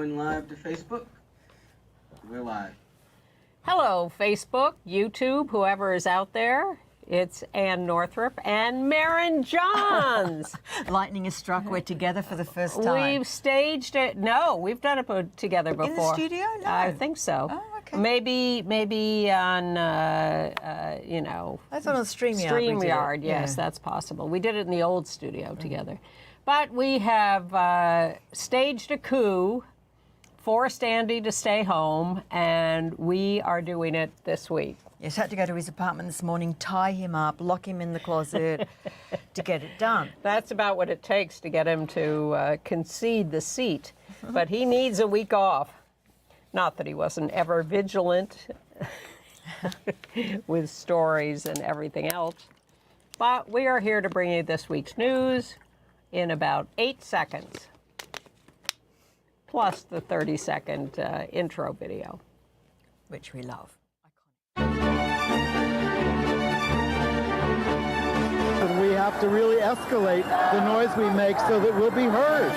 going live to Facebook. We're live. Hello, Facebook, YouTube, whoever is out there. It's Ann Northrop and Marin Johns. Lightning has struck. We're together for the first time. We've staged it. No, we've done it together before. In the studio? No. I think so. Oh, okay. Maybe on, That's on a StreamYard. StreamYard, yes, that's possible. We did it in the old studio together. But we have staged a coup, forced Andy to stay home, and we are doing it this week. Yes, had to go to his apartment this morning, tie him up, lock him in the closet to get it done. That's about what it takes to get him to concede the seat. But he needs a week off. Not that he wasn't ever vigilant with stories and everything else. But we are here to bring you this week's news in about 8 seconds, plus the 30-second intro video. Which we love. And we have to really escalate the noise we make so that we'll be heard.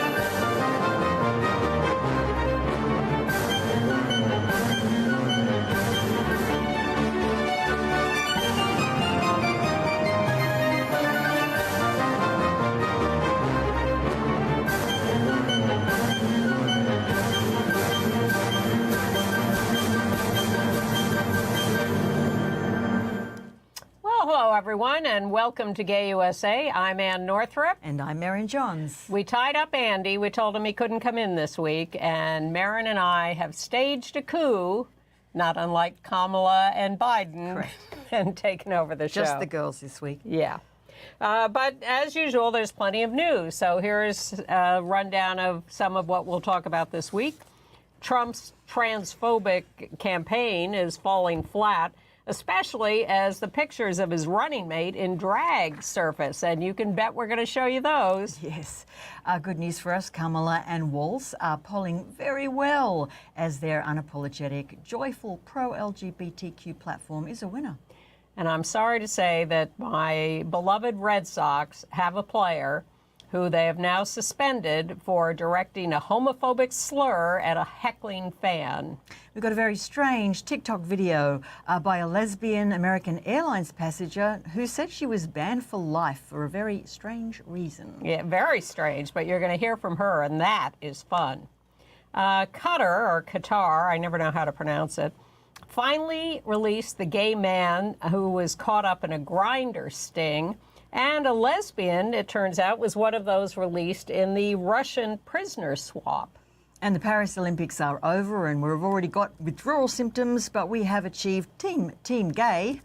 Hello, everyone, and welcome to Gay USA. I'm Ann Northrop. And I'm Marin Johns. We tied up Andy. We told him he couldn't come in this week, and Marin and I have staged a coup, not unlike Kamala and Biden, and taken over the show. Just the girls this week. Yeah. But as usual, there's plenty of news. So here's a rundown of some of what we'll talk about this week. Trump's transphobic campaign is falling flat, especially as the pictures of his running mate in drag surface. And you can bet we're going to show you those. Yes. Good news for us, Kamala and Walz are polling very well as their unapologetic, joyful, pro-LGBTQ platform is a winner. And I'm sorry to say that my beloved Red Sox have a player who they have now suspended for directing a homophobic slur at a heckling fan. We've got a very strange TikTok video by a lesbian American Airlines passenger who said she was banned for life for a very strange reason. Yeah, very strange, but you're going to hear from her, and that is fun. Qatar, I never know how to pronounce it, finally released the gay man who was caught up in a grinder sting. And a lesbian, it turns out, was one of those released in the Russian prisoner swap. And the Paris Olympics are over, and we've already got withdrawal symptoms, but we have achieved, Team Gay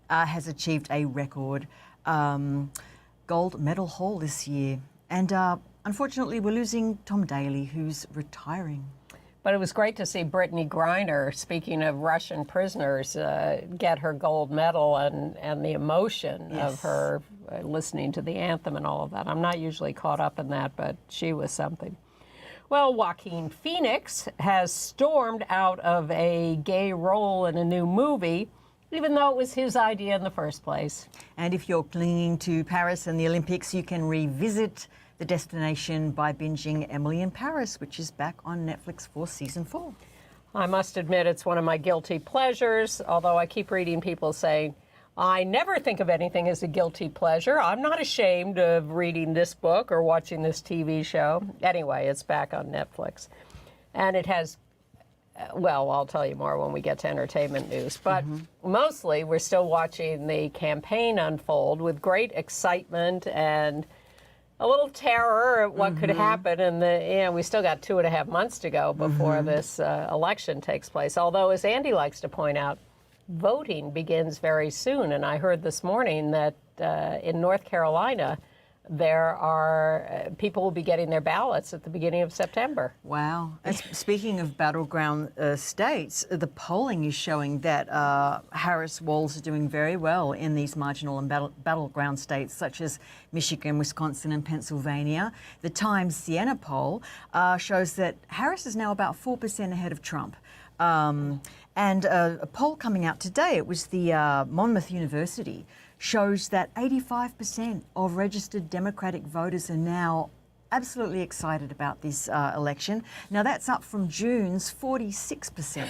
has achieved a record gold medal haul this year. And unfortunately, we're losing Tom Daley, who's retiring. But it was great to see Brittany Griner, speaking of Russian prisoners, get her gold medal and the emotion of her listening to the anthem and all of that. I'm not usually caught up in that, but she was something. Well, Joaquin Phoenix has stormed out of a gay role in a new movie, even though it was his idea in the first place. And if you're clinging to Paris and the Olympics, you can revisit the destination by binging Emily in Paris, which is back on Netflix for season 4. I must admit it's one of my guilty pleasures, although I keep reading people saying, I never think of anything as a guilty pleasure. I'm not ashamed of reading this book or watching this TV show. Anyway, it's back on Netflix. And it has, well, I'll tell you more when we get to entertainment news. But mostly we're still watching the campaign unfold with great excitement and a little terror at what could happen. And we still got 2.5 months to go before this election takes place. Although, as Andy likes to point out, voting begins very soon. And I heard this morning that in North Carolina, there are people will be getting their ballots at the beginning of September. Wow. Speaking of battleground states, the polling is showing that Harris-Walz is doing very well in these marginal and battleground states such as Michigan, Wisconsin and Pennsylvania. The Times Siena poll shows that Harris is now about 4% ahead of Trump. And a poll coming out today, it was the Monmouth University, shows that 85% of registered Democratic voters are now absolutely excited about this election. Now, that's up from June's 46%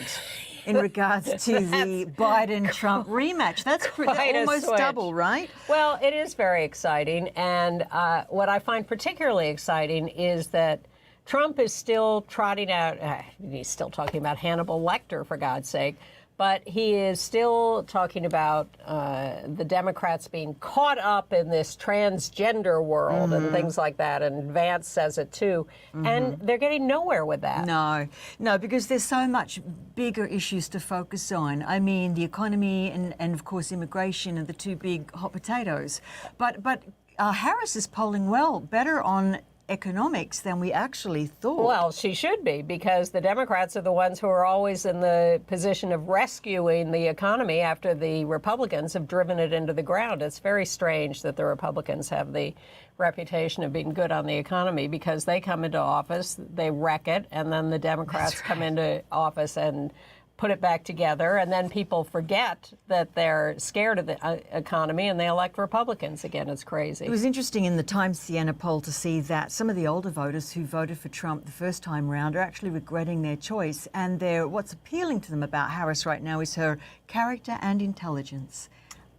in regards to the Biden-Trump rematch. That's almost double, right? Well, it is very exciting. And what I find particularly exciting is that Trump is still trotting out, he's still talking about Hannibal Lecter, for God's sake, but he is still talking about the Democrats being caught up in this transgender world and things like that, and Vance says it too, and they're getting nowhere with that. No, because there's so much bigger issues to focus on. I mean, the economy and of course immigration are the two big hot potatoes. But Harris is polling well, better on economics than we actually thought. Well, she should be, because the Democrats are the ones who are always in the position of rescuing the economy after the Republicans have driven it into the ground. It's very strange that the Republicans have the reputation of being good on the economy, because they come into office, they wreck it, and then the Democrats come into office and put it back together, and then people forget that they're scared of the economy and they elect Republicans again. It's crazy. It was interesting in the Times Siena poll to see that some of the older voters who voted for Trump the first time round are actually regretting their choice, and what's appealing to them about Harris right now is her character and intelligence.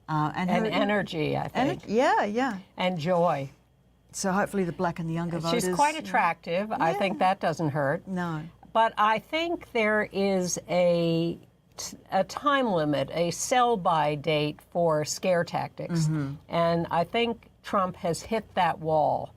And her energy, I think. Yeah. And joy. So hopefully the black and the younger voters... She's quite attractive. I think that doesn't hurt. No. But I think there is a time limit, a sell-by date for scare tactics. And I think Trump has hit that wall.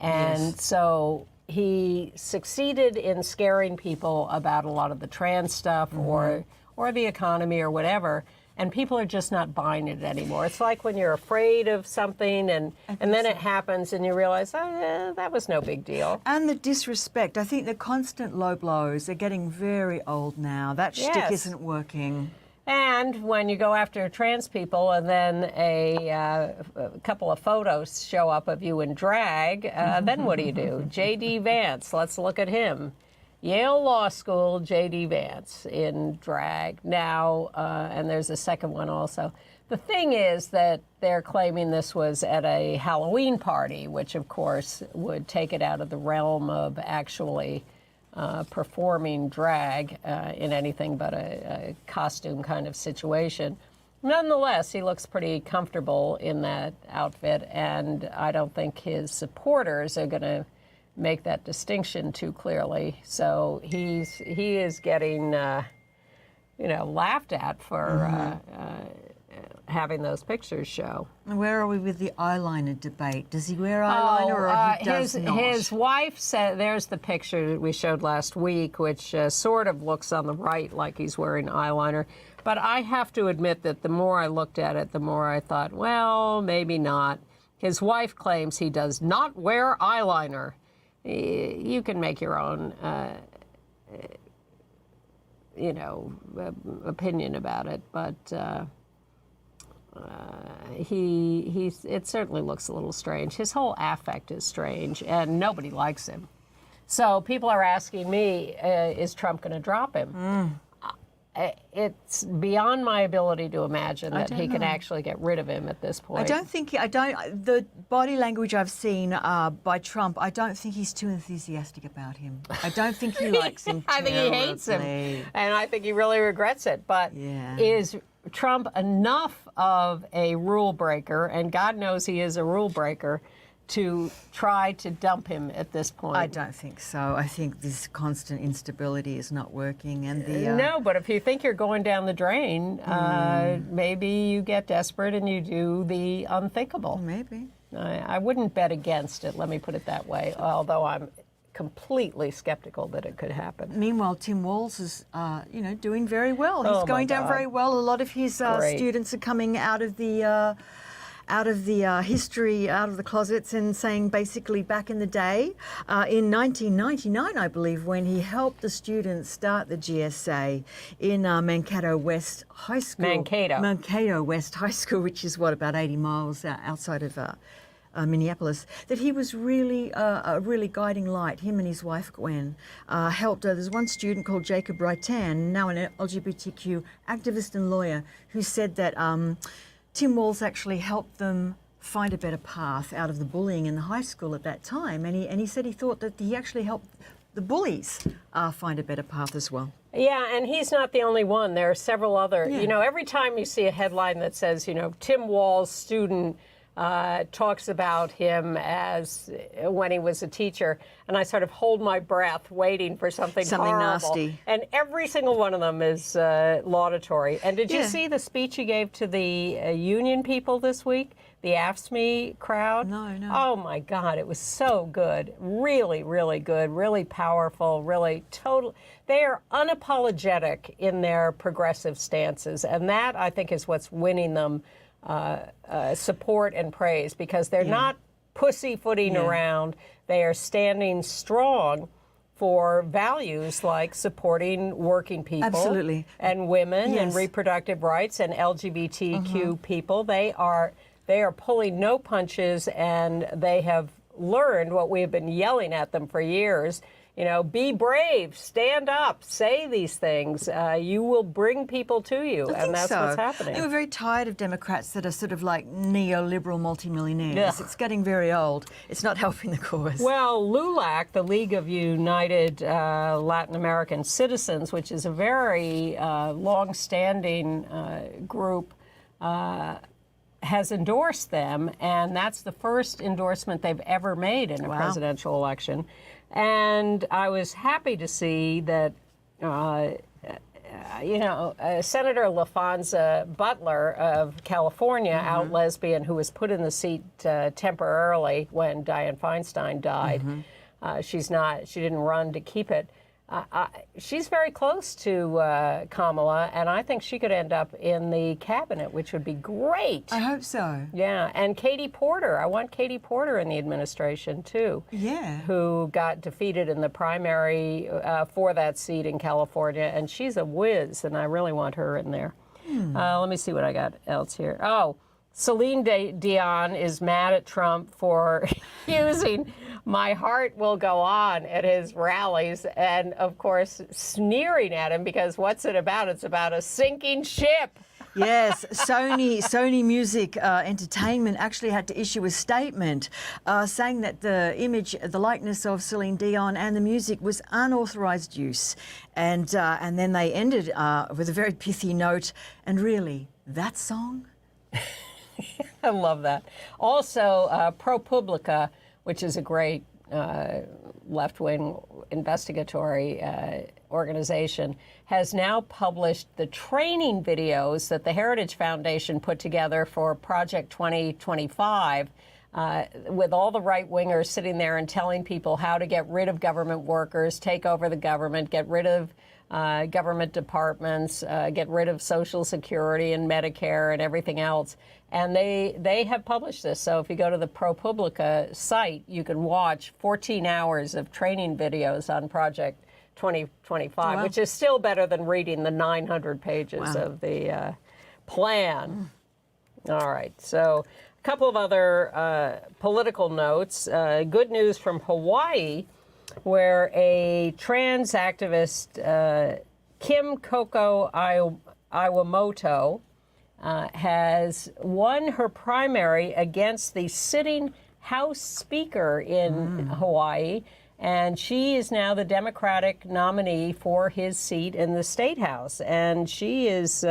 And so he succeeded in scaring people about a lot of the trans stuff or the economy or whatever. And people are just not buying it anymore. It's like when you're afraid of something and then it happens and you realize, that was no big deal. And the disrespect. I think the constant low blows are getting very old now. That shtick isn't working. And when you go after trans people and then a couple of photos show up of you in drag, then what do? J.D. Vance, let's look at him. Yale Law School, J.D. Vance in drag now, and there's a second one also. The thing is that they're claiming this was at a Halloween party, which of course would take it out of the realm of actually performing drag in anything but a costume kind of situation. Nonetheless, he looks pretty comfortable in that outfit, and I don't think his supporters are going to make that distinction too clearly. So he is getting, laughed at for having those pictures show. Where are we with the eyeliner debate? Does he wear eyeliner or he does not? His wife said, there's the picture that we showed last week, which sort of looks on the right like he's wearing eyeliner. But I have to admit that the more I looked at it, the more I thought, well, maybe not. His wife claims he does not wear eyeliner. You can make your own, opinion about it, but it certainly looks a little strange. His whole affect is strange, and nobody likes him. So people are asking me, is Trump going to drop him? It's beyond my ability to imagine that he can actually get rid of him at this point. The body language I've seen by Trump, I don't think he's too enthusiastic about him. I don't think he likes him I think he hates him, and I think he really regrets it. But is Trump enough of a rule breaker, and God knows he is a rule breaker, to try to dump him at this point? I don't think so. I think this constant instability is not working. And no, but if you think you're going down the drain, maybe you get desperate and you do the unthinkable. Maybe. I wouldn't bet against it, let me put it that way, although I'm completely skeptical that it could happen. Meanwhile, Tim Walz is, doing very well. He's going down very well. A lot of his students are coming out of the history, out of the closets, and saying basically back in the day, in 1999, I believe, when he helped the students start the GSA in Mankato West High School. Mankato West High School, which is, about 80 miles outside of Minneapolis, that he was really a really guiding light. Him and his wife, Gwen, helped. There's one student called Jacob Ritan, now an LGBTQ activist and lawyer, who said that Tim Walz actually helped them find a better path out of the bullying in the high school at that time. And he said he thought that he actually helped the bullies find a better path as well. Yeah, and he's not the only one. There are several other, Yeah. you know, every time you see a headline that says, you know, Tim Wall's student talks about him as when he was a teacher, and I sort of hold my breath waiting for something horrible. nasty. And every single one of them is laudatory. And did you Yeah. see the speech he gave to the union people this week? The AFSCME crowd? No. Oh my God, it was so good. Really, really good, really powerful, really total. They are unapologetic in their progressive stances. And that, I think, is what's winning them support and praise, because they're not pussyfooting around. They are standing strong for values like supporting working people. Absolutely. And women and Yes. reproductive rights and LGBTQ people. They are pulling no punches, and they have learned what we have been yelling at them for years. You know, be brave, stand up, say these things. You will bring people to you, I and think that's so. what's happening. They were very tired of Democrats that are sort of like neoliberal multimillionaires. Ugh. It's getting very old. It's not helping the cause. Well, LULAC, the League of United Latin American Citizens, which is a very long-standing group, has endorsed them, and that's the first endorsement they've ever made in a presidential election. And I was happy to see that, Senator LaFonza Butler of California, out lesbian, who was put in the seat temporarily when Dianne Feinstein died. She didn't run to keep it. She's very close to Kamala, and I think she could end up in the cabinet, which would be great. I hope so. Yeah, and Katie Porter. I want Katie Porter in the administration, too. Yeah. Who got defeated in the primary for that seat in California, and she's a whiz, and I really want her in there. Let me see what I got else here. Oh, Celine Dion is mad at Trump for using "My Heart Will Go On" at his rallies, and of course sneering at him because what's it about? It's about a sinking ship. Yes, Sony Music Entertainment actually had to issue a statement saying that the likeness of Celine Dion and the music was unauthorized use, and then they ended with a very pithy note. And really, that song. I love that. Also, ProPublica, which is a great left-wing investigatory organization, has now published the training videos that the Heritage Foundation put together for Project 2025, with all the right-wingers sitting there and telling people how to get rid of government workers, take over the government, get rid of government departments, get rid of Social Security and Medicare and everything else. And they have published this. So if you go to the ProPublica site, you can watch 14 hours of training videos on Project 2025, which is still better than reading the 900 pages of the plan. All right. So a couple of other political notes. Good news from Hawaii, where a trans activist, Kim Koko Iwamoto, has won her primary against the sitting House Speaker in Hawaii, and she is now the Democratic nominee for his seat in the State House. And she's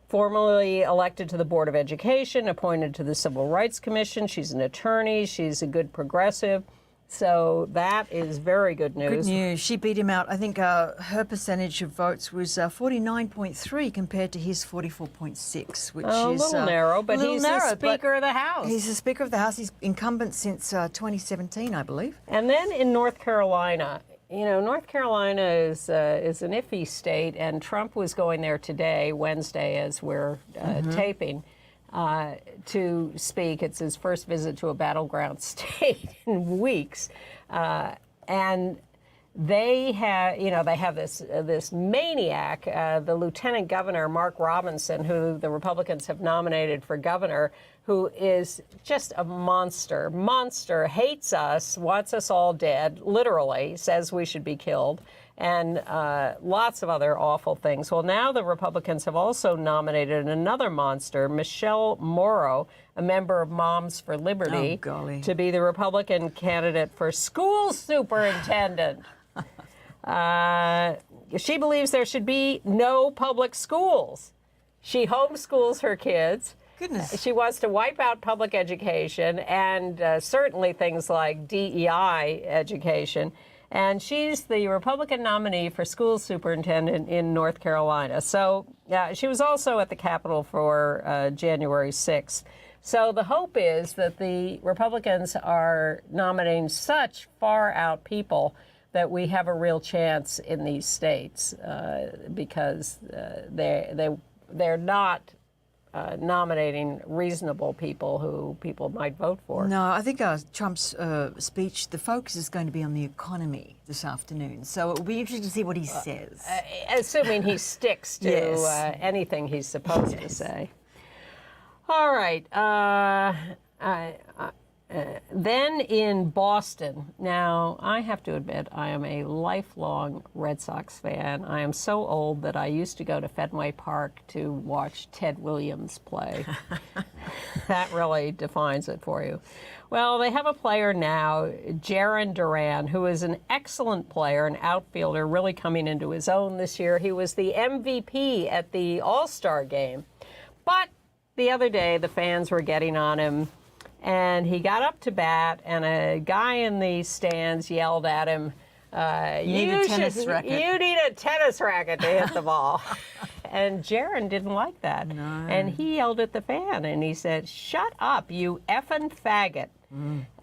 formally elected to the Board of Education, appointed to the Civil Rights Commission. She's an attorney. She's a good progressive. So that is very good news. Good news. She beat him out. I think her percentage of votes was 49.3 compared to his 44.6, which is a little narrow, but he's the Speaker of the House. He's the Speaker of the House. He's incumbent since 2017, I believe. And then in North Carolina, North Carolina is an iffy state, and Trump was going there today, Wednesday, as we're taping, to speak. It's his first visit to a battleground state in weeks, and they have this maniac, the Lieutenant Governor Mark Robinson, who the Republicans have nominated for governor, who is just a monster, hates us, wants us all dead, literally, says we should be killed, and lots of other awful things. Well, now the Republicans have also nominated another monster, Michelle Morrow, a member of Moms for Liberty, to be the Republican candidate for school superintendent. She believes there should be no public schools. She homeschools her kids. Goodness. She wants to wipe out public education and certainly things like DEI education. And she's the Republican nominee for school superintendent in North Carolina. So she was also at the Capitol for January 6th. So the hope is that the Republicans are nominating such far-out people that we have a real chance in these states because they're not nominating reasonable people who people might vote for. No, I think Trump's speech, the focus is going to be on the economy this afternoon. So it will be interesting to see what he says. Assuming he sticks to anything he's supposed to say. All right. Then in Boston, now I have to admit I am a lifelong Red Sox fan. I am so old that I used to go to Fenway Park to watch Ted Williams play. That really defines it for you. Well, they have a player now, Jarren Duran, who is an excellent player, an outfielder, really coming into his own this year. He was the MVP at the All-Star game. But the other day, the fans were getting on him. And he got up to bat, and a guy in the stands yelled at him, you need a tennis racket to hit the ball. And Jarren didn't like that. No. And he yelled at the fan, and he said, shut up, you effing faggot.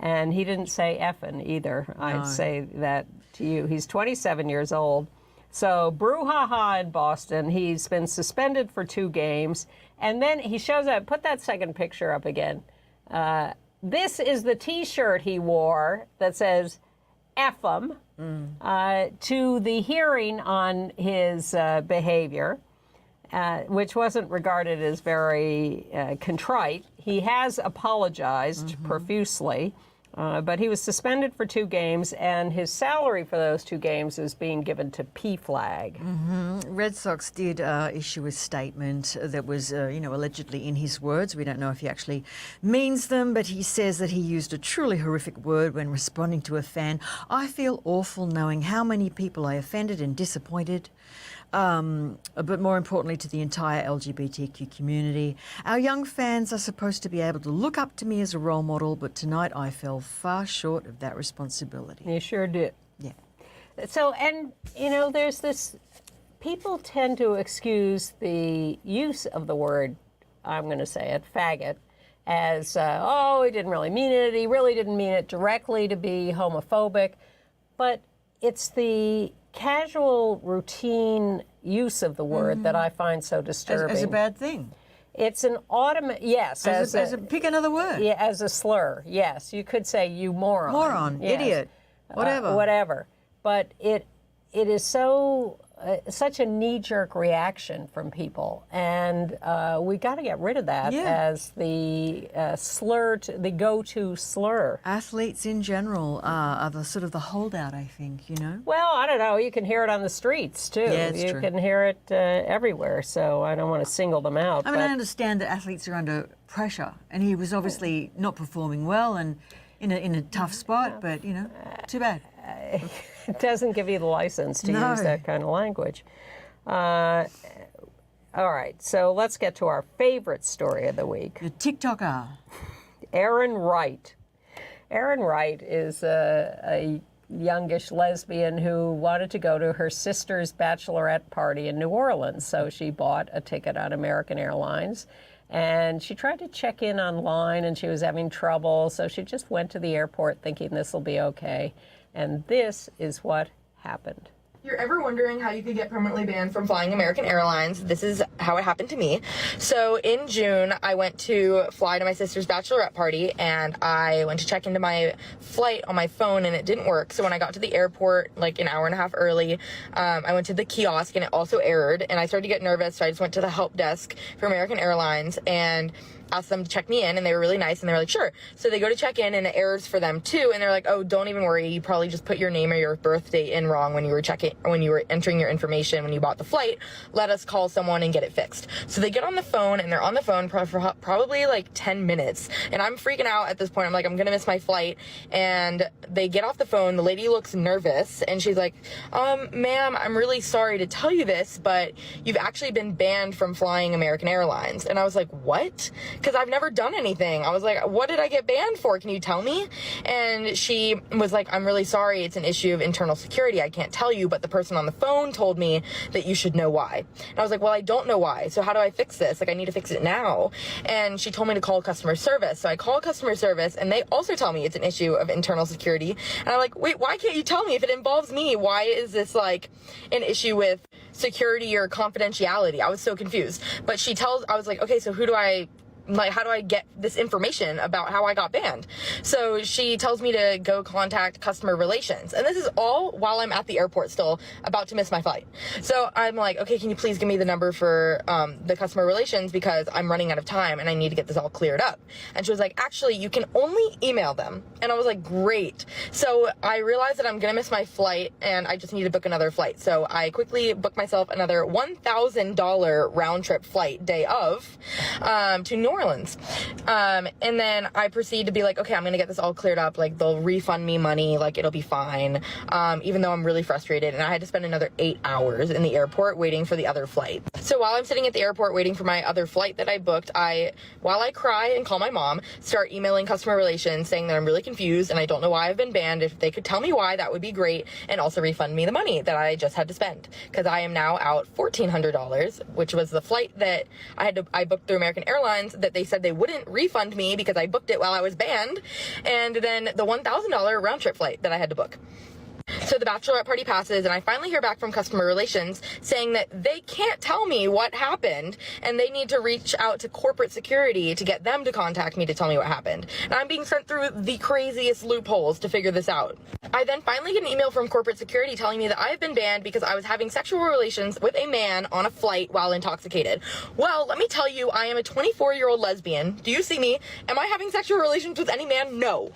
And he didn't say effing either. No. I'd say that to you. He's 27 years old. So brouhaha in Boston. He's been suspended for 2 games. And then he shows up. Put that second picture up again. This is the T-shirt he wore that says F him to the hearing on his behavior, which wasn't regarded as very contrite. He has apologized profusely, but he was suspended for 2 games, and his salary for those 2 games is being given to PFLAG. Red Sox did issue a statement that was, allegedly in his words. We don't know if he actually means them, but he says that he used a truly horrific word when responding to a fan. I feel awful knowing how many people I offended and disappointed. But more importantly to the entire LGBTQ community. Our young fans are supposed to be able to look up to me as a role model, but tonight I fell far short of that responsibility. You sure did. Yeah. So, and, there's this, people tend to excuse the use of the word, I'm going to say it, faggot, as, he didn't really mean it. He really didn't mean it directly to be homophobic. But it's the casual, routine use of the word that I find so disturbing. As a bad thing. It's an yes. Pick another word. Yeah, as a slur. Yes, you could say you moron. Moron, yes. Idiot, whatever. Whatever. But it is so such a knee-jerk reaction from people, and we got to get rid of that as the slur, the go-to slur. Athletes in general are the sort of the holdout, I think. Well, I don't know. You can hear it on the streets too. Yeah, it's true. You can hear it everywhere. So I don't want to single them out. I mean, I understand that athletes are under pressure, and he was obviously not performing well and in a tough spot. But too bad. It doesn't give you the license to use that kind of language. All right, so let's get to our favorite story of the week. The TikToker. Erin Wright. Erin Wright is a youngish lesbian who wanted to go to her sister's bachelorette party in New Orleans. So she bought a ticket on American Airlines. And she tried to check in online, and she was having trouble. So she just went to the airport thinking this will be okay. And this is what happened. If you're ever wondering how you could get permanently banned from flying American Airlines, this is how it happened to me. So in June, I went to fly to my sister's bachelorette party, and I went to check into my flight on my phone, and it didn't work. So when I got to the airport, like an hour and a half early, I went to the kiosk, and it also errored, and I started to get nervous, so I just went to the help desk for American Airlines, and asked them to check me in, and they were really nice, and they were like, sure. So they go to check in, and it errors for them too, and they're like, oh, don't even worry, you probably just put your name or your birth date in wrong when you were entering your information when you bought the flight. Let us call someone and get it fixed. So they get on the phone, and they're on the phone for probably like 10 minutes, and I'm freaking out at this point. I'm like, I'm gonna miss my flight. And they get off the phone, the lady looks nervous, and she's like, ma'am, I'm really sorry to tell you this, but you've actually been banned from flying American Airlines. And I was like, what? Because I've never done anything. I was like, what did I get banned for? Can you tell me? And she was like, I'm really sorry, it's an issue of internal security, I can't tell you, but the person on the phone told me that you should know why. And I was like, well, I don't know why, so how do I fix this? Like, I need to fix it now. And she told me to call customer service. So I call customer service, and they also tell me it's an issue of internal security. And I'm like, wait, why can't you tell me if it involves me? Why is this like an issue with security or confidentiality? I was so confused. But I was like, okay, so how do I get this information about how I got banned? So she tells me to go contact customer relations. And this is all while I'm at the airport still about to miss my flight. So I'm like, okay, can you please give me the number for the customer relations, because I'm running out of time and I need to get this all cleared up. And she was like, actually, you can only email them. And I was like, great. So I realized that I'm gonna miss my flight and I just need to book another flight. So I quickly booked myself another $1,000 round trip flight day of to New Orleans. And then I proceed to be like, okay, I'm gonna get this all cleared up. Like, they'll refund me money, like it'll be fine. Even though I'm really frustrated, and I had to spend another 8 hours in the airport waiting for the other flight. So while I'm sitting at the airport waiting for my other flight that I booked, while I cry and call my mom, start emailing customer relations saying that I'm really confused and I don't know why I've been banned. If they could tell me why, that would be great, and also refund me the money that I just had to spend, because I am now out $1,400, which was the flight that I booked through American Airlines that they said they wouldn't refund me because I booked it while I was banned, and then the $1,000 round trip flight that I had to book. So the bachelorette party passes, and I finally hear back from customer relations saying that they can't tell me what happened, and they need to reach out to corporate security to get them to contact me to tell me what happened. And I'm being sent through the craziest loopholes to figure this out. I then finally get an email from corporate security telling me that I have been banned because I was having sexual relations with a man on a flight while intoxicated. Well, let me tell you, I am a 24-year-old lesbian. Do you see me? Am I having sexual relations with any man? No.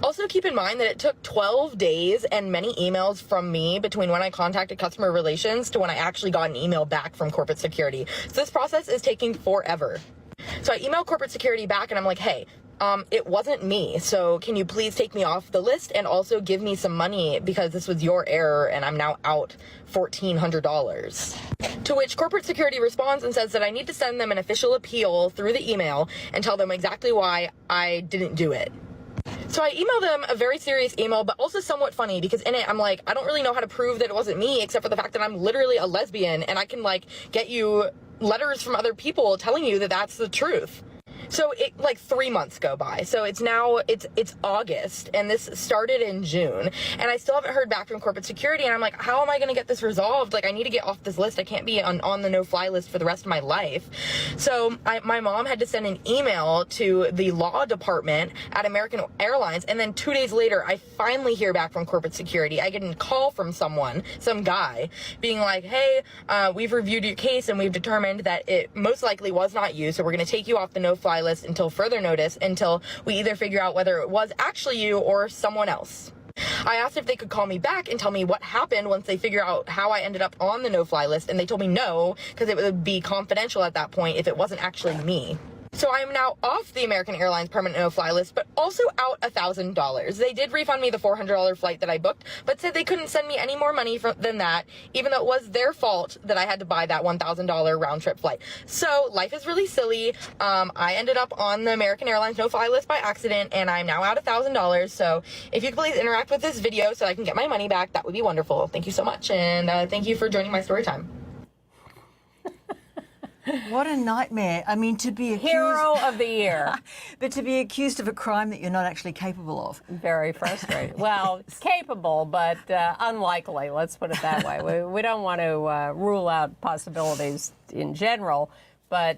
Also, keep in mind that it took 12 days and many emails from me between when I contacted customer relations to when I actually got an email back from corporate security. So this process is taking forever. So I emailed corporate security back, and I'm like, hey, it wasn't me, so can you please take me off the list and also give me some money, because this was your error and I'm now out $1,400. To which corporate security responds and says that I need to send them an official appeal through the email and tell them exactly why I didn't do it. So I emailed them a very serious email, but also somewhat funny, because in it I'm like, I don't really know how to prove that it wasn't me, except for the fact that I'm literally a lesbian, and I can like get you letters from other people telling you that that's the truth. So it like 3 months go by. So it's August, and this started in June, and I still haven't heard back from corporate security. And I'm like, how am I going to get this resolved? Like, I need to get off this list. I can't be on the no-fly list for the rest of my life. So my mom had to send an email to the law department at American Airlines, and then 2 days later, I finally hear back from corporate security. I get a call from some guy, being like, hey, we've reviewed your case, and we've determined that it most likely was not you, so we're going to take you off the no-fly list until further notice, until we either figure out whether it was actually you or someone else. I asked if they could call me back and tell me what happened once they figure out how I ended up on the no-fly list, and they told me no, because it would be confidential at that point if it wasn't actually me. So I am now off the American Airlines permanent no-fly list, but also out $1,000. They did refund me the $400 flight that I booked, but said they couldn't send me any more money than that, even though it was their fault that I had to buy that $1,000 round trip flight. So life is really silly. I ended up on the American Airlines no-fly list by accident, and I'm now out $1,000. So if you could please interact with this video so I can get my money back, that would be wonderful. Thank you so much, and thank you for joining my story time. What a nightmare. I mean, to be accused... Hero of the year. But to be accused of a crime that you're not actually capable of. Very frustrating. Well, capable, but unlikely, let's put it that way. We don't want to rule out possibilities in general, but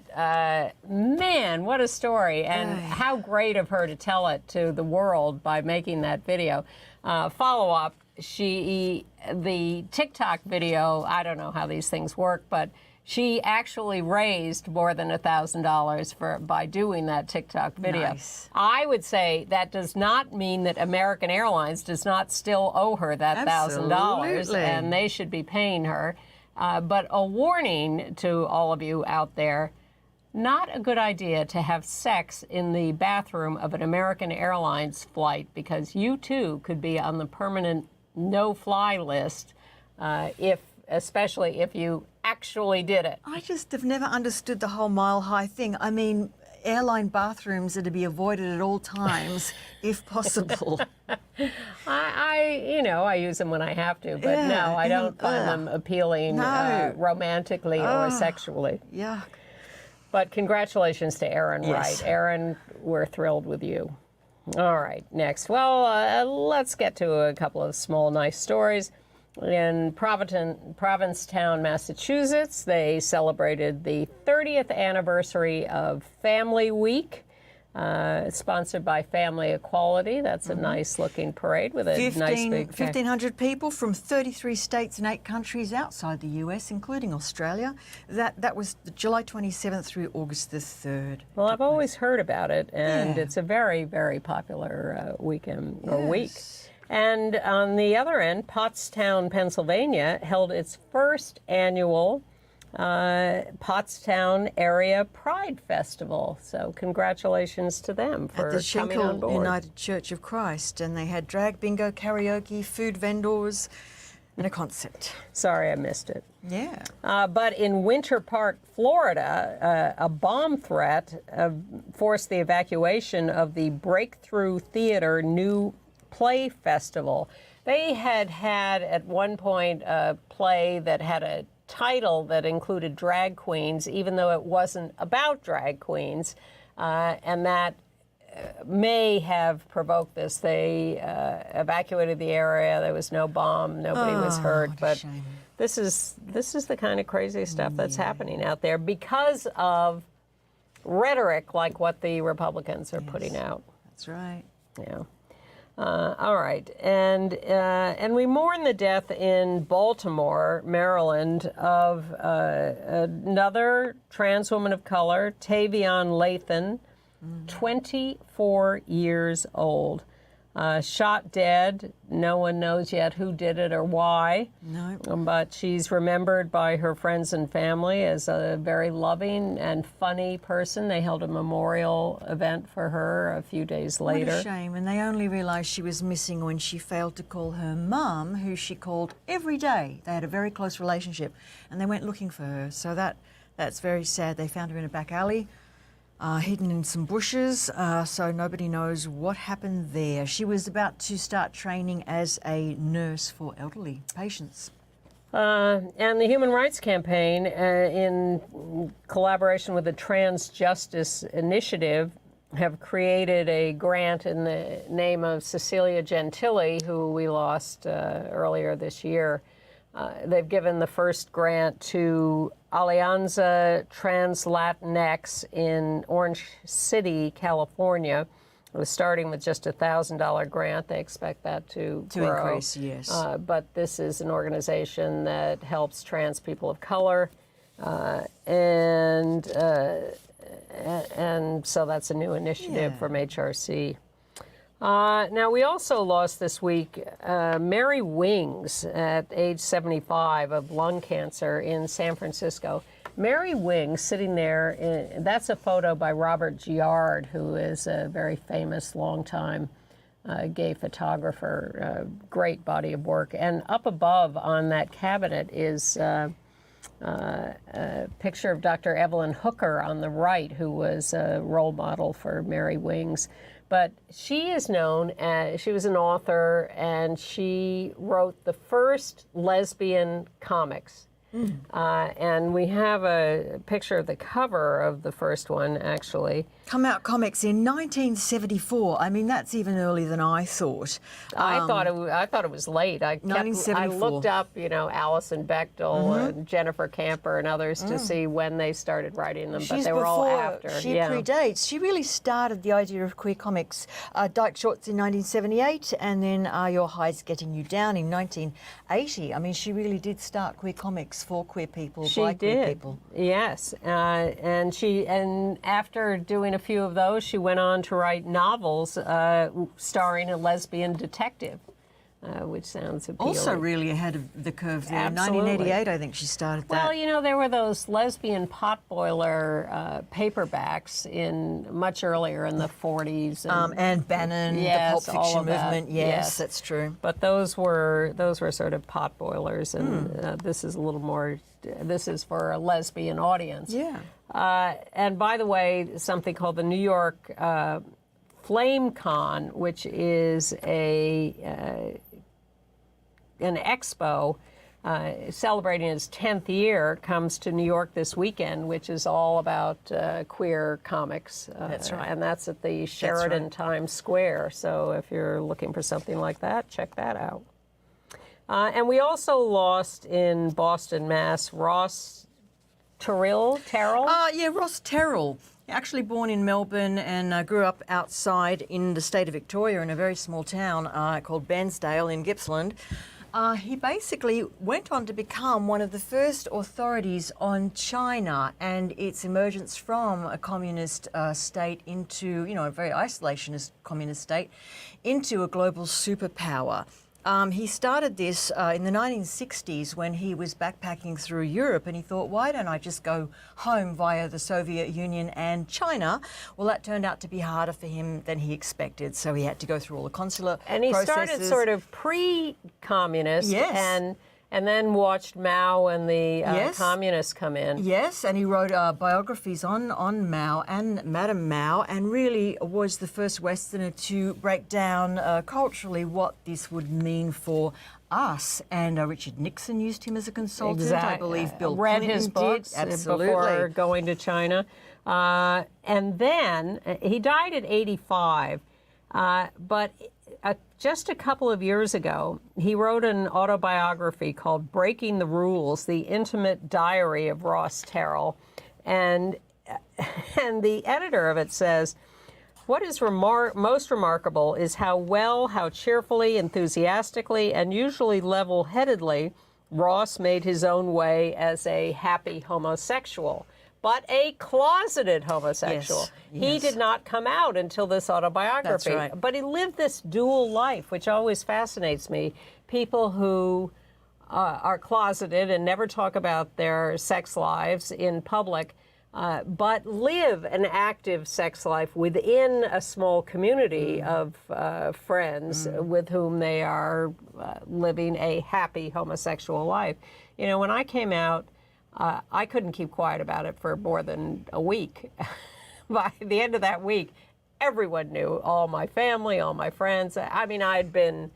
man, what a story. And how great of her to tell it to the world by making that video. Follow-up, the TikTok video, I don't know how these things work, but She actually raised more than $1,000 by doing that TikTok video. Nice. I would say that does not mean that American Airlines does not still owe her that $1,000, Absolutely. and they should be paying her. But a warning to all of you out there, not a good idea to have sex in the bathroom of an American Airlines flight, because you too could be on the permanent no-fly list, especially if you actually did it. I just have never understood the whole Mile High thing. I mean, airline bathrooms are to be avoided at all times, if possible. I use them when I have to, but Yeah, no, I don't find them appealing No. romantically or sexually. Yeah. But congratulations to Erin Yes. Wright. Erin, we're thrilled with you. All right, next. Well, let's get to a couple of small, nice stories. In Provincetown, Massachusetts, they celebrated the 30th anniversary of Family Week, sponsored by Family Equality. That's a nice-looking parade with a nice big... 1,500 people from 33 states and 8 countries outside the US, including Australia. That was July 27th through August the 3rd. Well, I've always heard about it, and Yeah. it's a very, very popular weekend or week. Yes. And on the other end, Pottstown, Pennsylvania, held its first annual Pottstown Area Pride Festival. So congratulations to them for At the coming on Schenkel board. United Church of Christ, and they had drag bingo, karaoke, food vendors, and a concert. Sorry I missed it. Yeah. But in Winter Park, Florida, a bomb threat forced the evacuation of the Breakthrough Theater New Play Festival. They had at one point a play that had a title that included drag queens, even though it wasn't about drag queens, and that may have provoked this. They evacuated the area. There was no bomb. Nobody was hurt. what a But shame. this is the kind of crazy stuff that's happening out there because of rhetoric like what the Republicans are putting out. That's right. Yeah. All right, and we mourn the death in Baltimore, Maryland, of another trans woman of color, Tavion Lathan, 24 years old. Shot dead. No one knows yet who did it or why. No. But she's remembered by her friends and family as a very loving and funny person. They held a memorial event for her a few days later. What a shame. And they only realised she was missing when she failed to call her mum, who she called every day. They had a very close relationship, and they went looking for her. So that's very sad. They found her in a back alley, hidden in some bushes, so nobody knows what happened there. She was about to start training as a nurse for elderly patients. And the Human Rights Campaign, in collaboration with the Trans Justice Initiative, have created a grant in the name of Cecilia Gentili, who we lost earlier this year. They've given the first grant to Alianza Trans Latinx in Orange City, California. It was starting with just a $1,000 grant. They expect that to grow. Increase, yes. But this is an organization that helps trans people of color, and so that's a new initiative from HRC. Now, we also lost this week Mary Wings at age 75 of lung cancer in San Francisco. Mary Wings sitting there, that's a photo by Robert Giard, who is a very famous longtime gay photographer, great body of work. And up above on that cabinet is a picture of Dr. Evelyn Hooker on the right, who was a role model for Mary Wings. But she is known as, she was an author, and she wrote the first lesbian comics. And we have a picture of the cover of the first one, actually. Come out comics in 1974. I mean, that's even earlier than I thought. I thought it was late. I 1974. looked up, Alison Bechdel and Jennifer Camper and others to see when they started writing them, but they were all after. She predates. She really started the idea of queer comics. Dyke Shorts in 1978, and then Are Your Highs Getting You Down in 1980. I mean, she really did start queer comics for queer people, She by did. queer people. Yes, and after doing a few of those, she went on to write novels starring a lesbian detective, which sounds appealing. Also really ahead of the curve there. Absolutely. In 1988, I think she started that. Well, you know, there were those lesbian potboiler paperbacks much earlier in the 40s. Anne Bannon, yes, the Pulp all Fiction of that. movement. Yes, that's true. But those were sort of potboilers, and this is a little more. This is for a lesbian audience. Yeah. And by the way, something called the New York Flame Con, which is an expo celebrating its 10th year, comes to New York this weekend, which is all about queer comics. That's right. And that's at the Sheridan right. Times Square. So if you're looking for something like that, check that out. And we also lost in Boston, Mass, Ross Terrell? Yeah, Ross Terrell. Actually born in Melbourne and grew up outside in the state of Victoria in a very small town called Bairnsdale in Gippsland. He basically went on to become one of the first authorities on China and its emergence from a communist state into, a very isolationist communist state, into a global superpower. He started this in the 1960s when he was backpacking through Europe, and he thought, why don't I just go home via the Soviet Union and China? Well, that turned out to be harder for him than he expected, so he had to go through all the consular And he processes. started sort of pre-communist, Yes. and then watched Mao and the Yes. communists come in. Yes, and he wrote biographies on Mao and Madame Mao, and really was the first Westerner to break down culturally what this would mean for us. And Richard Nixon used him as a consultant. I believe Bill read Clinton his books did. Absolutely. before going to China. And then he died at 85, but just a couple of years ago, he wrote an autobiography called Breaking the Rules, the Intimate Diary of Ross Terrell. And the editor of it says, what is most remarkable is how cheerfully, enthusiastically, and usually level-headedly Ross made his own way as a happy homosexual, but a closeted homosexual. Yes, He yes. did not come out until this autobiography. That's right. But he lived this dual life, which always fascinates me. People who are closeted and never talk about their sex lives in public, but live an active sex life within a small community of friends with whom they are living a happy homosexual life. You know, when I came out, I couldn't keep quiet about it for more than a week. By the end of that week, everyone knew, all my family, all my friends. I mean, I'd been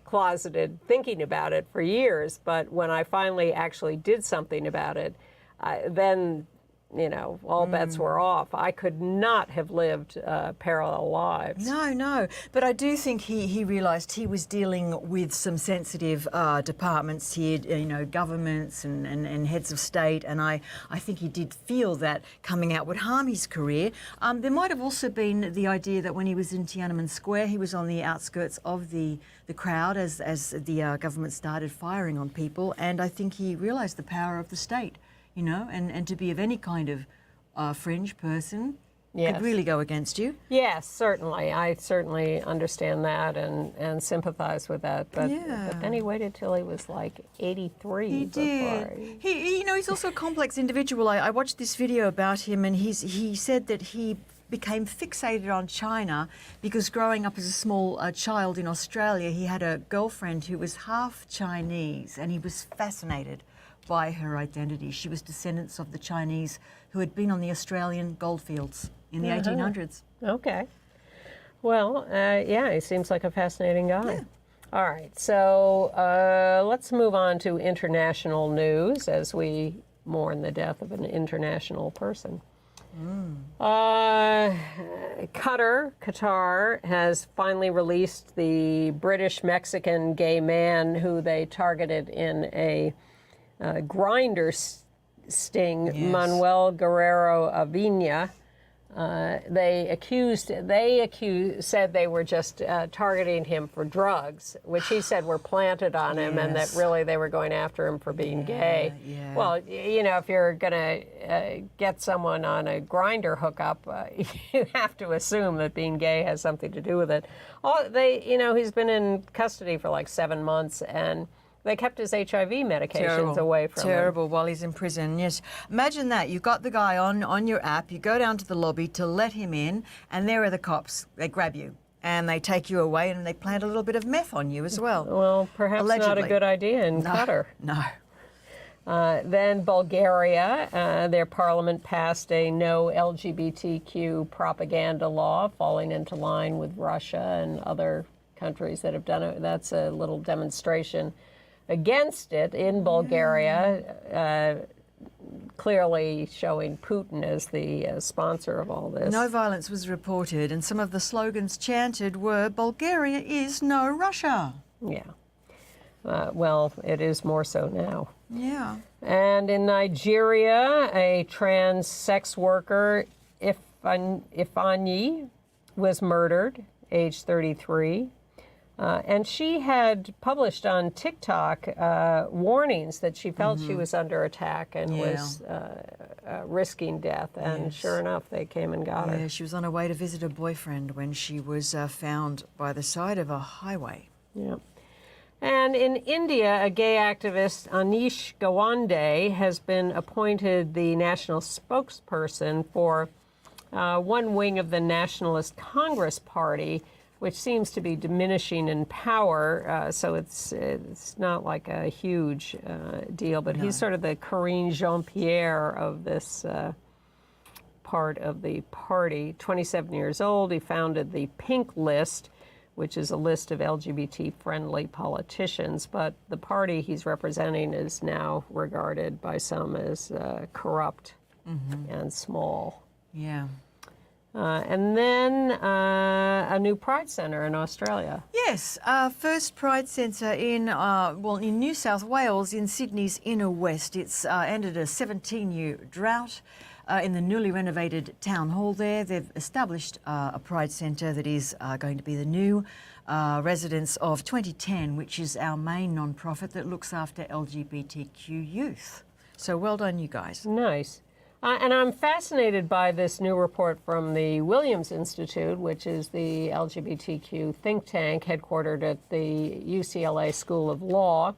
closeted thinking about it for years, but when I finally actually did something about it, then, you know, all bets were off. I could not have lived parallel lives. No. But I do think he realised he was dealing with some sensitive departments here, you know, governments and heads of state, and I think he did feel that coming out would harm his career. There might have also been the idea that when he was in Tiananmen Square, he was on the outskirts of the crowd as the government started firing on people, and I think he realised the power of the state. You know, and to be of any kind of fringe person Yes. could really go against you. Yes, certainly. I certainly understand that and sympathize with that. But, Yeah. but then he waited till he was like 83. He did. You know, he's also a complex individual. I watched this video about him, and he said that he became fixated on China because growing up as a small child in Australia, he had a girlfriend who was half Chinese, and he was fascinated by her identity. She was descendants of the Chinese who had been on the Australian goldfields in the 1800s. Okay. Well, yeah, he seems like a fascinating guy. Yeah. All right, so let's move on to international news as we mourn the death of an international person. Qatar has finally released the British-Mexican gay man who they targeted in a grinder sting, Yes. Manuel Guerrero Avina. said they were just targeting him for drugs, which he said were planted on him, and that really they were going after him for being gay. Yeah. Well, you know, if you're going to get someone on a grinder hookup, you have to assume that being gay has something to do with it. He's been in custody for like 7 months, and they kept his HIV medications away from him. Terrible, while he's in prison, yes. Imagine that. You've got the guy on your app, you go down to the lobby to let him in, and there are the cops. They grab you, and they take you away, and they plant a little bit of meth on you as well. Well, perhaps Allegedly. not a good idea in Qatar. No. Then Bulgaria, their parliament passed a no LGBTQ propaganda law, falling into line with Russia and other countries that have done it. That's a little demonstration against it in Bulgaria, clearly showing Putin as the sponsor of all this. No violence was reported, and some of the slogans chanted were, "Bulgaria is no Russia." Yeah. Well, it is more so now. Yeah. And in Nigeria, a trans sex worker, Ifeanyi, was murdered, age 33. And she had published on TikTok warnings that she felt she was under attack and was risking death. And sure enough, they came and got her. Yeah, she was on her way to visit her boyfriend when she was found by the side of a highway. Yeah. And in India, a gay activist, Anish Gawande, has been appointed the national spokesperson for one wing of the Nationalist Congress Party, which seems to be diminishing in power, so it's not like a huge deal, but he's sort of the Karine Jean-Pierre of this part of the party. 27 years old, he founded the Pink List, which is a list of LGBT-friendly politicians, but the party he's representing is now regarded by some as corrupt and small. Yeah. And then a new Pride Centre in Australia. Yes, first Pride Centre in New South Wales, in Sydney's inner west. It's ended a 17-year drought in the newly renovated town hall there. They've established a Pride Centre that is going to be the new residence of 2010, which is our main non-profit that looks after LGBTQ youth. So well done, you guys. Nice. And I'm fascinated by this new report from the Williams Institute, which is the LGBTQ think tank headquartered at the UCLA School of Law.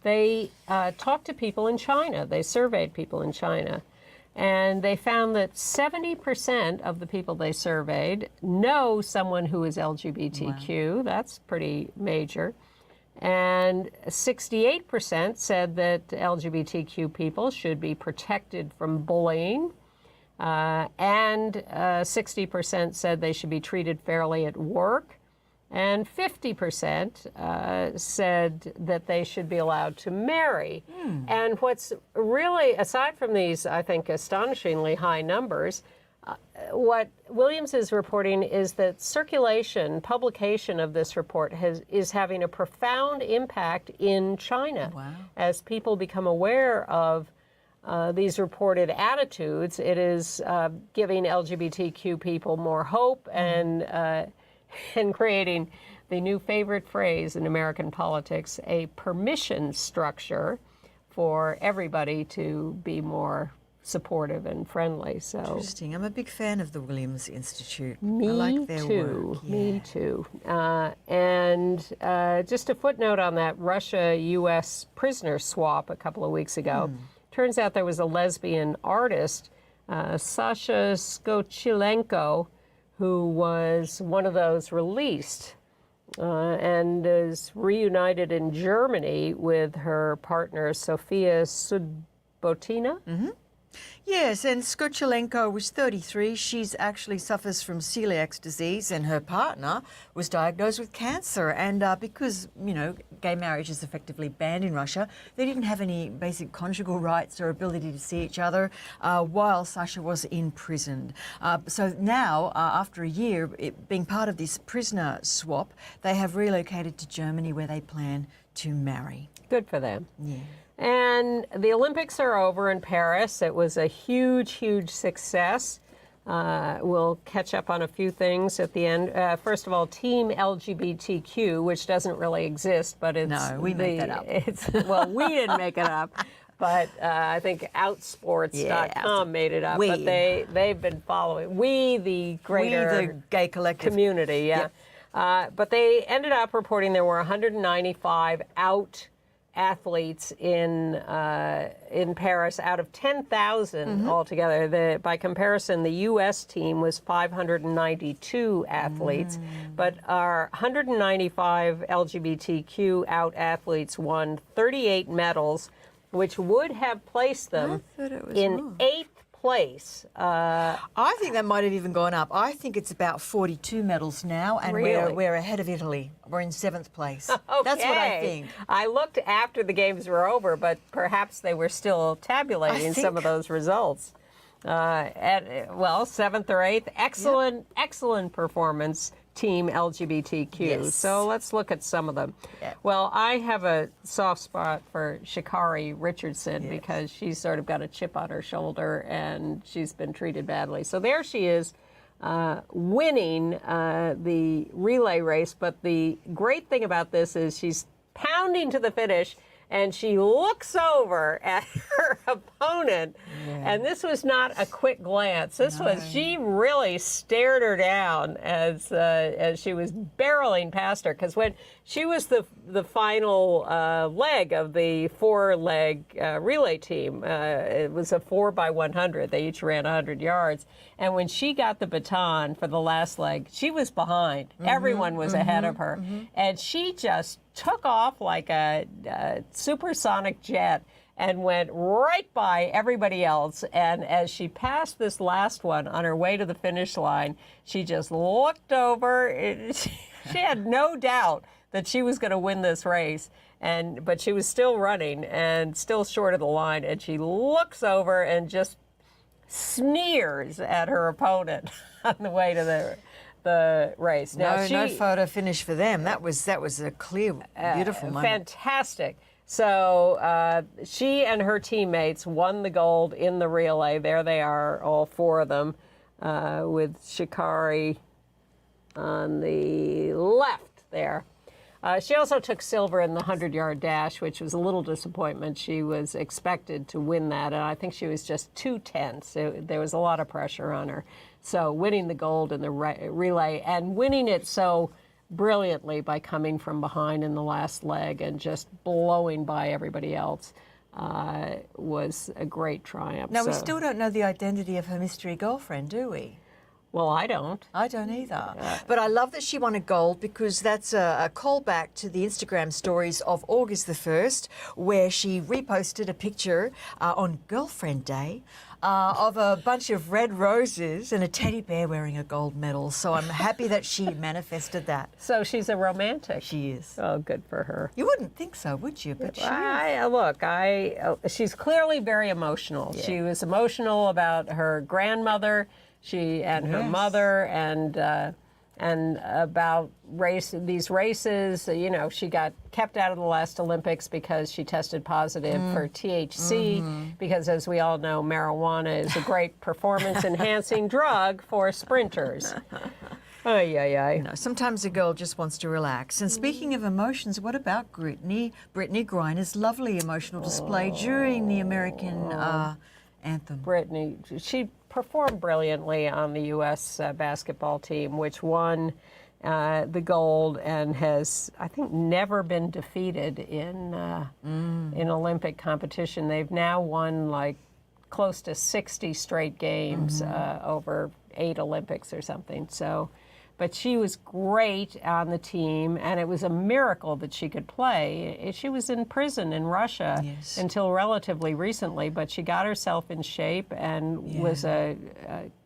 They talked to people in China. They surveyed people in China. And they found that 70% of the people they surveyed know someone who is LGBTQ. Wow. That's pretty major. And 68% said that LGBTQ people should be protected from bullying. And 60% said they should be treated fairly at work. And 50% said that they should be allowed to marry. And what's really, aside from these, I think, astonishingly high numbers, what Williams is reporting is that publication of this report is having a profound impact in China. Wow. As people become aware of these reported attitudes, it is giving LGBTQ people more hope and creating the new favorite phrase in American politics, a permission structure for everybody to be more supportive and friendly. So interesting. I'm a big fan of the Williams Institute. Me I like their too. work. Yeah. Me too. And just a footnote on that Russia-U.S. prisoner swap a couple of weeks ago. Turns out there was a lesbian artist, Sasha Skochilenko, who was one of those released and is reunited in Germany with her partner, Sofia Sudbotina. Yes, and Skochilenko was 33. She's actually suffers from celiac disease, and her partner was diagnosed with cancer. And because, gay marriage is effectively banned in Russia, they didn't have any basic conjugal rights or ability to see each other while Sasha was imprisoned. So now, after a year, being part of this prisoner swap, they have relocated to Germany where they plan to marry. Good for them. Yeah. And the Olympics are over in Paris. It was a huge, huge success. We'll catch up on a few things at the end. First of all, Team LGBTQ, which doesn't really exist, but it's... No, we made that up. Well, we didn't make it up, but I think Outsports.com made it up. We. But they've been following. We, the greater... We, the gay collective. Community, yeah. Yep. But they ended up reporting there were 195 out athletes in Paris out of 10,000 altogether. By comparison, the U.S. team was 592 athletes, but our 195 LGBTQ out athletes won 38 medals, which would have placed them in 8th place. I think that might have even gone up. I think it's about 42 medals now, and Really? we're ahead of Italy. We're in 7th place. Okay. That's what I think. I looked after the games were over, but perhaps they were still tabulating some of those results. Well, 7th or 8th, excellent performance, Team LGBTQ. Yes. So let's look at some of them. Yeah. Well, I have a soft spot for Sha'Carri Richardson because she's sort of got a chip on her shoulder and she's been treated badly. So there she is. Winning the relay race, but the great thing about this is she's pounding to the finish and she looks over at her opponent, and this was not a quick glance. This was, she really stared her down as she was barreling past her, because when she was the final leg of the 4-leg relay team, it was a 4x100. They each ran 100 yards. And when she got the baton for the last leg, she was behind. Everyone was ahead of her. And she just took off like a supersonic jet and went right by everybody else. And as she passed this last one on her way to the finish line, she just looked over. She had no doubt that she was going to win this race. But she was still running and still short of the line. And she looks over and just sneers at her opponent on the way to the race. Now, No photo finish for them. That was a clear, beautiful moment. Fantastic. So she and her teammates won the gold in the relay. There they are, all 4 of them, with Sha'Carri on the left there. She also took silver in the 100-yard dash, which was a little disappointment. She was expected to win that, and I think she was just 2/10. There was a lot of pressure on her. So winning the gold in the relay and winning it so brilliantly by coming from behind in the last leg and just blowing by everybody else was a great triumph. Now, we still don't know the identity of her mystery girlfriend, do we? Well, I don't. I don't either. But I love that she won a gold, because that's a callback to the Instagram stories of August the 1st, where she reposted a picture on Girlfriend Day of a bunch of red roses and a teddy bear wearing a gold medal. So I'm happy that she manifested that. So she's a romantic. She is. Oh, good for her. You wouldn't think so, would you? But she is. She's clearly very emotional. Yeah. She was emotional about her grandmother. She and her mother, and about these races. You know, she got kept out of the last Olympics because she tested positive for THC. Because, as we all know, marijuana is a great performance-enhancing drug for sprinters. Sometimes a girl just wants to relax. And speaking of emotions, what about Brittany Griner's lovely emotional display during the American anthem? Brittany, she performed brilliantly on the U.S. Basketball team, which won the gold and has, I think, never been defeated in Olympic competition. They've now won like close to 60 straight games over 8 Olympics or something. So, but she was great on the team, and it was a miracle that she could play. She was in prison in Russia until relatively recently, but she got herself in shape and was a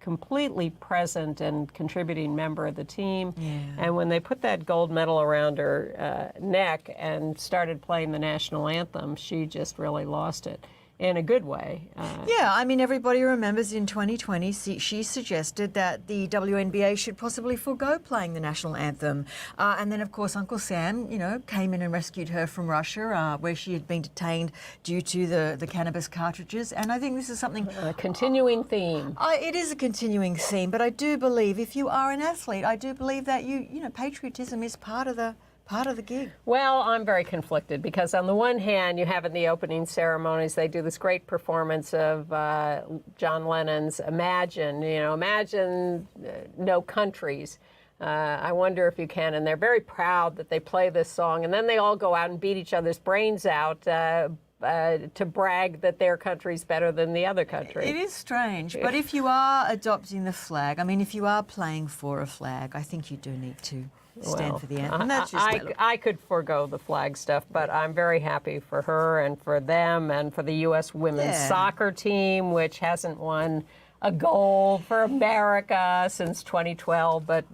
completely present and contributing member of the team. And when they put that gold medal around her neck and started playing the national anthem, she just really lost it. in a good way. Yeah, I mean, everybody remembers in 2020, she suggested that the WNBA should possibly forego playing the national anthem. And then, of course, Uncle Sam, came in and rescued her from Russia, where she had been detained due to the cannabis cartridges. And I think this is something... A continuing theme. It is a continuing theme, but I do believe if you are an athlete, I do believe that patriotism is part of the gig. Well, I'm very conflicted because on the one hand, you have in the opening ceremonies, they do this great performance of John Lennon's Imagine, Imagine No Countries. I wonder if you can. And they're very proud that they play this song. And then they all go out and beat each other's brains out to brag that their country's better than the other country. It is strange. But if you are adopting the flag, I mean, if you are playing for a flag, I think you do need to stand for the anthem. That's just I could forego the flag stuff, but I'm very happy for her and for them and for the U.S. women's soccer team, which hasn't won a goal for America since 2012, but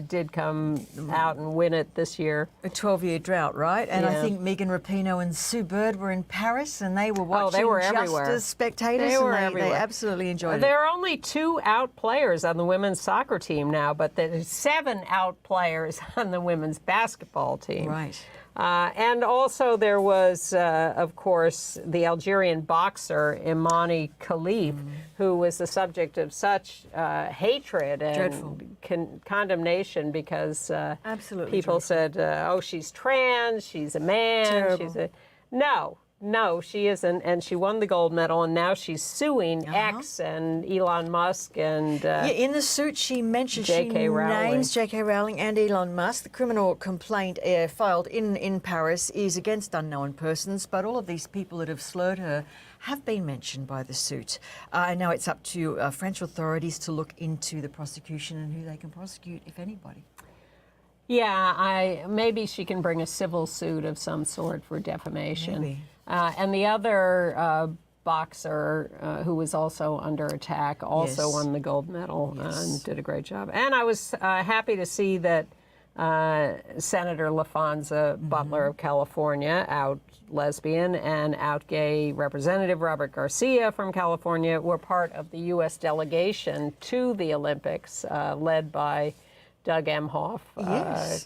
did come out and win it this year. A 12-year drought, right? And I think Megan Rapinoe and Sue Bird were in Paris, and they were watching everywhere. Just as spectators. They were everywhere. They absolutely enjoyed it. There are only 2 out players on the women's soccer team now, but there's 7 out players on the women's basketball team. Right. And also there was, of course, the Algerian boxer Imani Khalif, who was the subject of such hatred and condemnation because people said, oh, she's trans, she's a man. Terrible. No, she isn't, and she won the gold medal, and now she's suing X and Elon Musk and in the suit she mentions names J.K. Rowling and Elon Musk. The criminal complaint filed in Paris is against unknown persons, but all of these people that have slurred her have been mentioned by the suit. And now it's up to French authorities to look into the prosecution and who they can prosecute, if anybody. Yeah, maybe she can bring a civil suit of some sort for defamation. Maybe. And the other boxer who was also under attack also won the gold medal and did a great job. And I was happy to see that Senator LaFonza Butler of California, out lesbian, and out gay Representative Robert Garcia from California were part of the U.S. delegation to the Olympics, led by Doug Emhoff,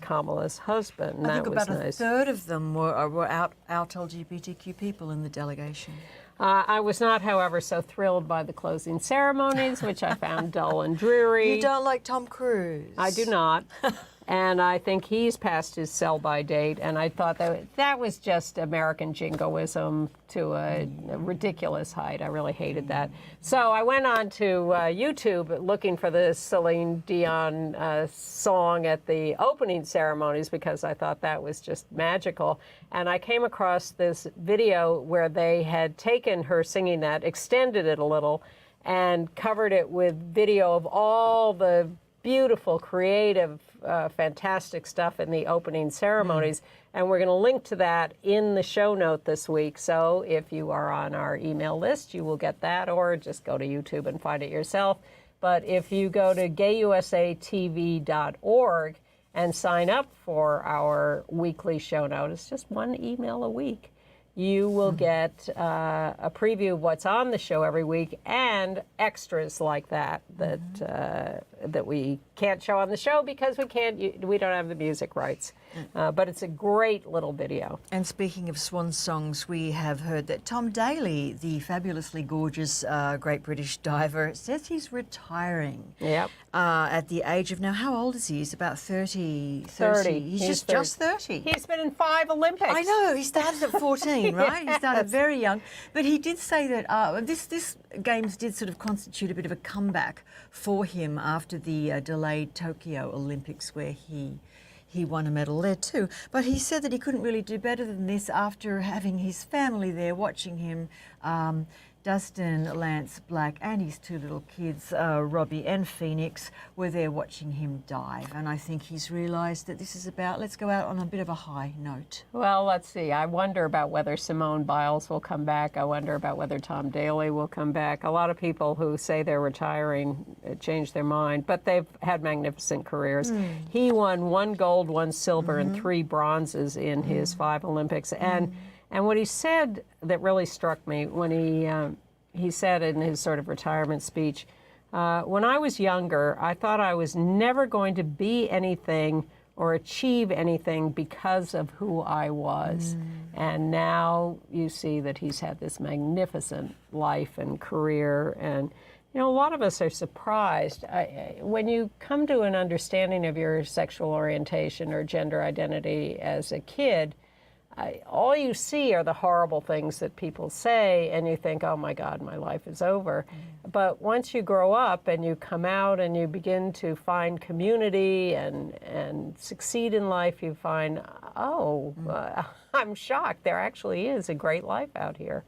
Kamala's husband. I think about nice. a third of them were out LGBTQ people in the delegation. I was not, however, so thrilled by the closing ceremonies, which I found dull and dreary. You don't like Tom Cruise? I do not. And I think he's past his sell-by date, and I thought that was just American jingoism to a ridiculous height. I really hated that. So I went on to YouTube looking for the Celine Dion song at the opening ceremonies because I thought that was just magical. And I came across this video where they had taken her singing that, extended it a little, and covered it with video of all the beautiful, creative, fantastic stuff in the opening ceremonies. And we're going to link to that in the show note this week. So if you are on our email list, you will get that, or just go to YouTube and find it yourself. But if you go to gayusatv.org and sign up for our weekly show note, it's just 1 email a week, you will get a preview of what's on the show every week and extras like that we can't show on the show because we don't have the music rights. But it's a great little video. And speaking of swan songs, we have heard that Tom Daley, the fabulously gorgeous Great British diver, says he's retiring. Yep. At the age of, now how old is he? He's about 30. 30. He's just 30. He's been in 5 Olympics. I know. He started at 14, right? He started very young. But he did say that this Games did sort of constitute a bit of a comeback for him after the delayed Tokyo Olympics, where he won a medal there too. But he said that he couldn't really do better than this after having his family there watching him. Dustin, Lance Black, and his 2 little kids, Robbie and Phoenix, were there watching him dive. And I think he's realised that this is about, let's go out on a bit of a high note. Well, let's see. I wonder about whether Simone Biles will come back. I wonder about whether Tom Daley will come back. A lot of people who say they're retiring change their mind, but they've had magnificent careers. He won 1 gold, 1 silver, and 3 bronzes in his 5 Olympics. And And what he said that really struck me when he said in his sort of retirement speech, when I was younger, I thought I was never going to be anything or achieve anything because of who I was. And now you see that he's had this magnificent life and career. And, you know, a lot of us are surprised. When you come to an understanding of your sexual orientation or gender identity as a kid, all you see are the horrible things that people say, and you think, oh my God, my life is over. But once you grow up and you come out and you begin to find community and succeed in life, you find, I'm shocked. There actually is a great life out here.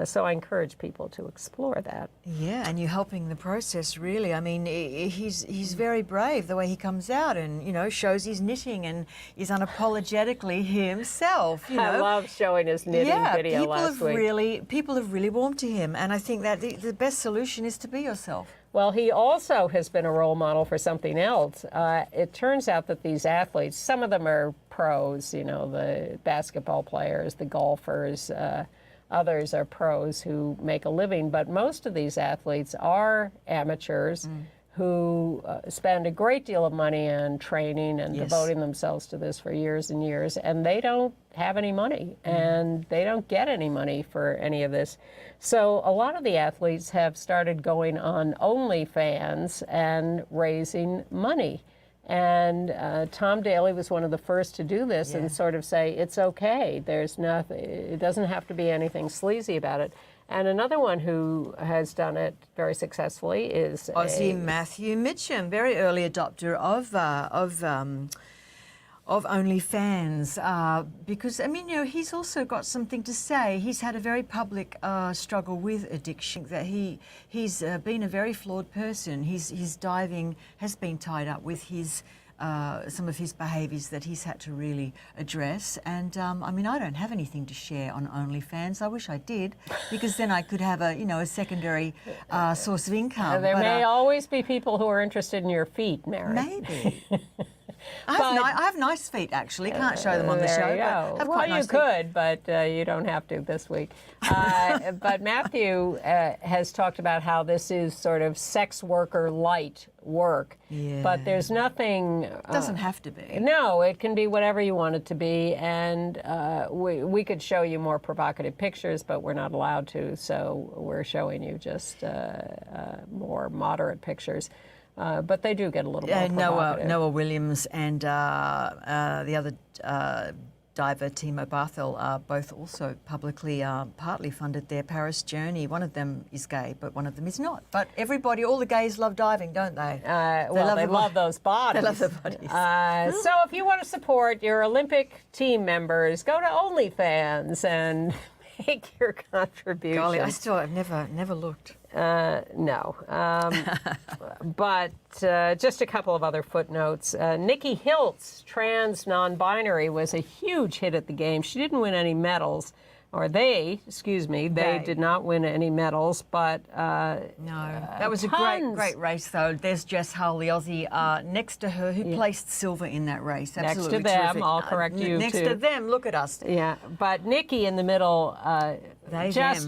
So I encourage people to explore that. Yeah, and you're helping the process, really. I mean, he's very brave the way he comes out and, you know, shows his knitting and is unapologetically himself. You know? I love showing his knitting video last week. People have really warmed to him, and I think that the best solution is to be yourself. Well, he also has been a role model for something else. It turns out that these athletes, some of them are pros, you know, the basketball players, the golfers, others are pros who make a living, but most of these athletes are amateurs who spend a great deal of money on training and devoting themselves to this for years and years, and they don't have any money, and they don't get any money for any of this. So a lot of the athletes have started going on OnlyFans and raising money. And Tom Daley was one of the first to do this and sort of say, it's okay, there's nothing, it doesn't have to be anything sleazy about it. And another one who has done it very successfully is Aussie Matthew Mitchum, very early adopter of OnlyFans, because, I mean, you know, he's also got something to say. He's had a very public struggle with addiction, that he's been a very flawed person. His diving has been tied up with his some of his behaviours that he's had to really address. And I mean, I don't have anything to share on OnlyFans. I wish I did, because then I could have a secondary source of income. There may always be people who are interested in your feet, Mary. Maybe. I have nice feet, actually. Can't show them on the show. There you go. But have well, quite you nice could, but you don't have to this week. But Matthew has talked about how this is sort of sex worker light work. Yeah. But there's nothing... It doesn't have to be. No, it can be whatever you want it to be. And we could show you more provocative pictures, but we're not allowed to. So we're showing you just more moderate pictures. But they do get a little more provocative. Noah Williams and the other diver, Timo Barthel, both also publicly partly funded their Paris journey. One of them is gay, but one of them is not. But everybody, all the gays love diving, don't they? They love those bodies. They love the bodies. So if you want to support your Olympic team members, go to OnlyFans and make your contribution. Golly, I've never looked. No. But just a couple of other footnotes. Nikki Hiltz, trans non-binary, was a huge hit at the Games. She didn't win any medals, or they did not win any medals, but no. That was a great race, though. There's Jess Hull, the Aussie, next to her, who placed silver in that race. Absolutely next to them, terrific. I'll correct you, next too. to them, look at us. Yeah, but Nikki in the middle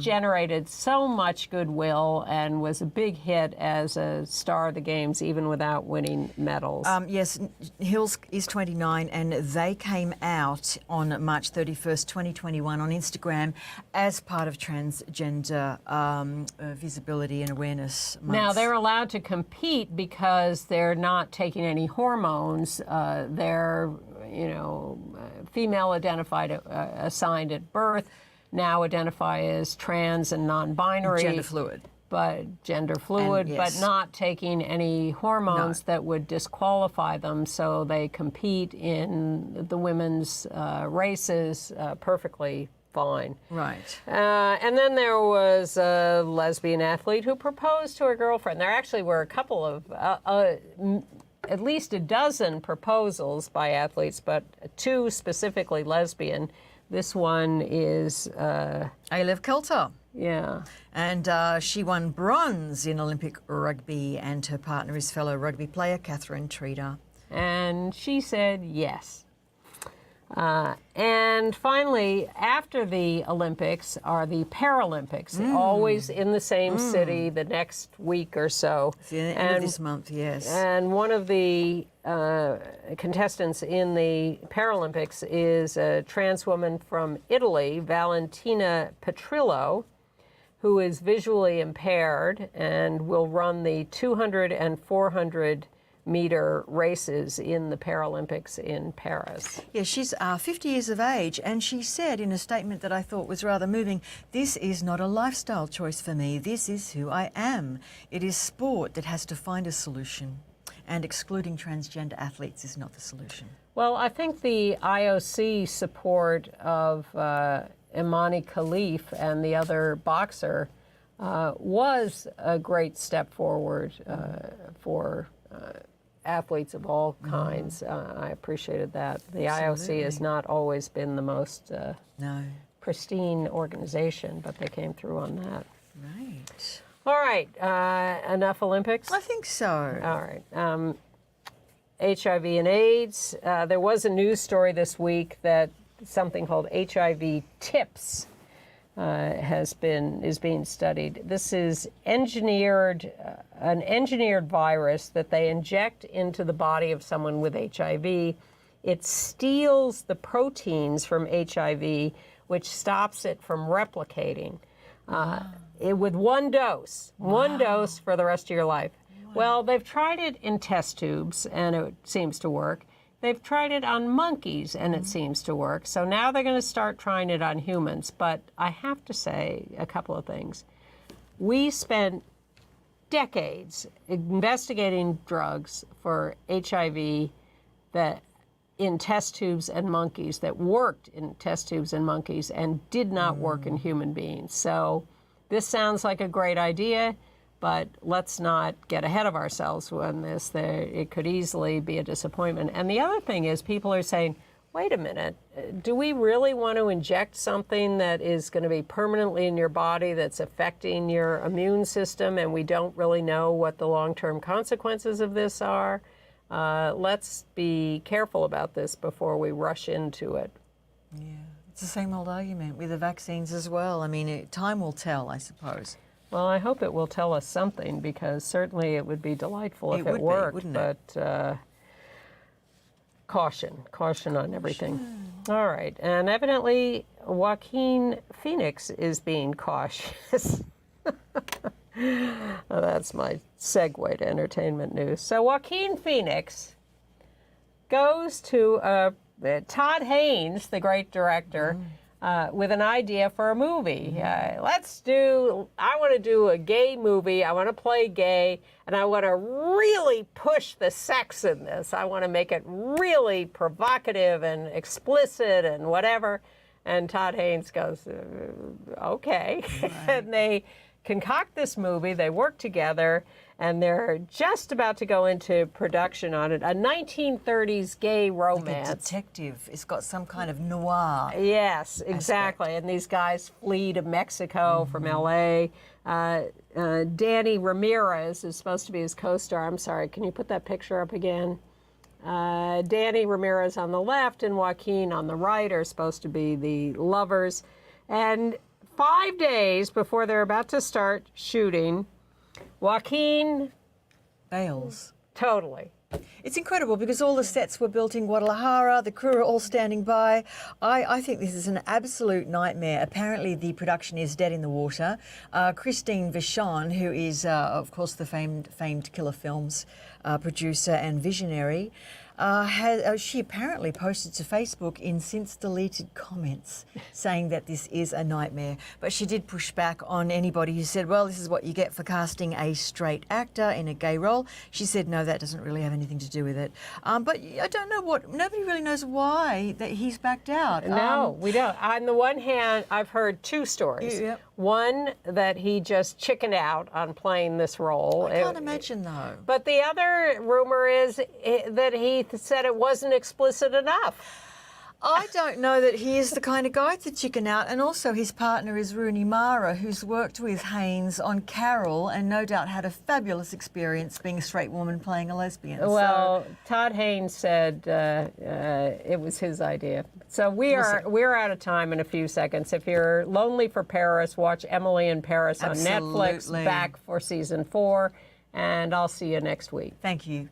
generated so much goodwill and was a big hit as a star of the Games, even without winning medals. Yes, Hills is 29, and they came out on March 31st, 2021 on Instagram as part of Transgender Visibility and Awareness Month. Now, they're allowed to compete because they're not taking any hormones. They're, female identified, assigned at birth, now identify as trans and non-binary. Gender fluid. But not taking any hormones that would disqualify them, so they compete in the women's races perfectly fine. Right. And then there was a lesbian athlete who proposed to her girlfriend. There actually were a couple of, at least a dozen proposals by athletes, but two specifically lesbian. This one is... Alev Kelter. Yeah. And she won bronze in Olympic rugby, and her partner is fellow rugby player Catherine Treader. And she said yes. And finally, after the Olympics are the Paralympics, always in the same city the next week or so. It's the end of this month, yes. And one of the contestants in the Paralympics is a trans woman from Italy, Valentina Petrillo, who is visually impaired and will run the 200 and 400 meter races in the Paralympics in Paris. Yeah, she's 50 years of age, and she said in a statement that I thought was rather moving, "This is not a lifestyle choice for me. This is who I am. It is sport that has to find a solution, and excluding transgender athletes is not the solution." Well, I think the IOC support of Imani Khalif and the other boxer was a great step forward for athletes of all kinds. I appreciated that. The IOC has not always been the most pristine organization, but they came through on that. Right. All right, enough Olympics? I think so. All right. HIV and AIDS. There was a news story this week that something called HIV TIPS is being studied. This is an engineered virus that they inject into the body of someone with HIV. It steals the proteins from HIV, which stops it from replicating. With one dose for the rest of your life. Wow. Well, they've tried it in test tubes, and it seems to work. They've tried it on monkeys, and it seems to work. So now they're going to start trying it on humans. But I have to say a couple of things. We spent decades investigating drugs for HIV that in test tubes and monkeys, that worked in test tubes and monkeys and did not work in human beings. So this sounds like a great idea, but let's not get ahead of ourselves on this. It could easily be a disappointment. And the other thing is people are saying, wait a minute, do we really want to inject something that is going to be permanently in your body that's affecting your immune system, and we don't really know what the long-term consequences of this are? Let's be careful about this before we rush into it. Yeah, it's the same old argument with the vaccines as well. I mean, time will tell, I suppose. Well, I hope it will tell us something, because certainly it would be delightful if it worked, but caution on everything. All right, and evidently Joaquin Phoenix is being cautious. That's my segue to entertainment news. So Joaquin Phoenix goes to Todd Haynes, the great director, with an idea for a movie. I want to do a gay movie. I want to play gay, and I want to really push the sex in this. I want to make it really provocative and explicit and whatever. And Todd Haynes goes, okay. Right. And they concoct this movie. They work together, and they're just about to go into production on it. A 1930s gay romance. Like a detective. It's got some kind of noir. Yes, exactly. Aspect. And these guys flee to Mexico from L.A. Danny Ramirez is supposed to be his co-star. I'm sorry, can you put that picture up again? Danny Ramirez on the left and Joaquin on the right are supposed to be the lovers. And 5 days before they're about to start shooting, Joaquin bails. Totally. It's incredible because all the sets were built in Guadalajara, the crew are all standing by. I think this is an absolute nightmare. Apparently the production is dead in the water. Christine Vachon, who is, of course, the famed Killer Films producer and visionary, she apparently posted to Facebook in since deleted comments saying that this is a nightmare. But she did push back on anybody who said, well, this is what you get for casting a straight actor in a gay role. She said, no, that doesn't really have anything to do with it. But I don't know nobody really knows why that he's backed out. No, we don't. On the one hand, I've heard two stories. Yep. One, that he just chickened out on playing this role. I can't imagine, though. But the other rumor is that he said it wasn't explicit enough. I don't know that he is the kind of guy to chicken out. And also his partner is Rooney Mara, who's worked with Haynes on Carol and no doubt had a fabulous experience being a straight woman playing a lesbian. Well, Todd Haynes said it was his idea. So we're out of time in a few seconds. If you're lonely for Paris, watch Emily in Paris on Netflix, back for season 4, and I'll see you next week. Thank you.